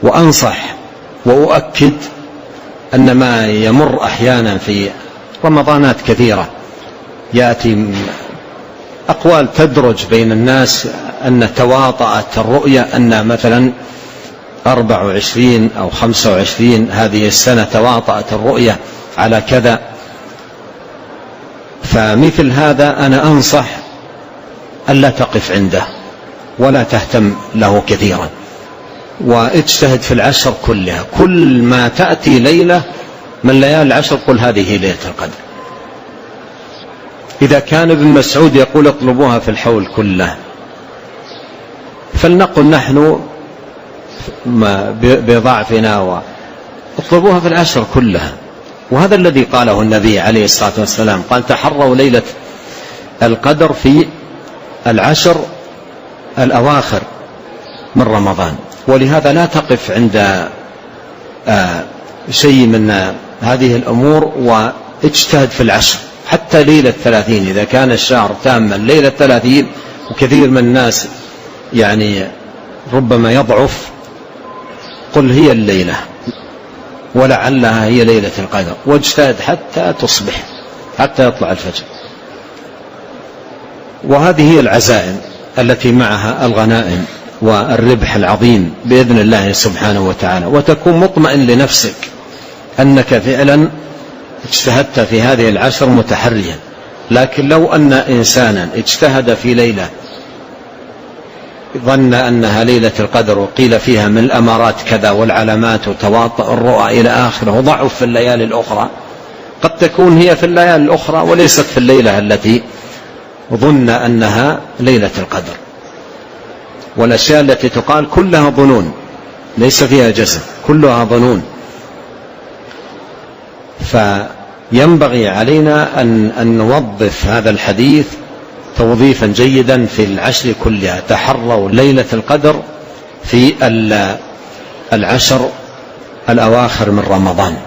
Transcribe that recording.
وأنصح وأؤكد أن ما يمر أحيانا في رمضانات كثيرة يأتي أقوال تدرج بين الناس أن تواطأت الرؤية، أن مثلا 24 أو 25 هذه السنة تواطأت الرؤية على كذا. فمثل هذا أنا أنصح ألا تقف عنده ولا تهتم له كثيرا، واجتهد في العشر كلها. كل ما تأتي ليلة من ليالي العشر قل هذه ليلة القدر. إذا كان ابن مسعود يقول اطلبوها في الحول كله، فلنقل نحن بضعفنا اطلبوها في العشر كلها. وهذا الذي قاله النبي عليه الصلاة والسلام، قال تحروا ليلة القدر في العشر الأواخر من رمضان. ولهذا لا تقف عند شيء من هذه الأمور، واجتهد في العشر حتى ليلة 30. إذا كان الشهر تاما ليلة 30، وكثير من الناس يعني ربما يضعف، قل هي الليلة ولعلها هي ليلة القدر، واجتهد حتى تصبح، حتى يطلع الفجر. وهذه هي العزائم التي معها الغنائم والربح العظيم بإذن الله سبحانه وتعالى، وتكون مطمئن لنفسك أنك فعلا اجتهدت في هذه العشر متحريا. لكن لو أن إنسانا اجتهد في ليلة ظن أنها ليلة القدر وقيل فيها من الأمارات كذا والعلامات وتواطؤ الرؤى إلى آخره، وضعف في الليالي الأخرى، قد تكون هي في الليالي الأخرى وليست في الليلة التي ظن أنها ليلة القدر. والأشياء التي تقال كلها ظنون ليس فيها جزم، كلها ظنون. فينبغي علينا أن نوظف هذا الحديث توظيفا جيدا في العشر كلها. تحروا ليلة القدر في العشر الأواخر من رمضان.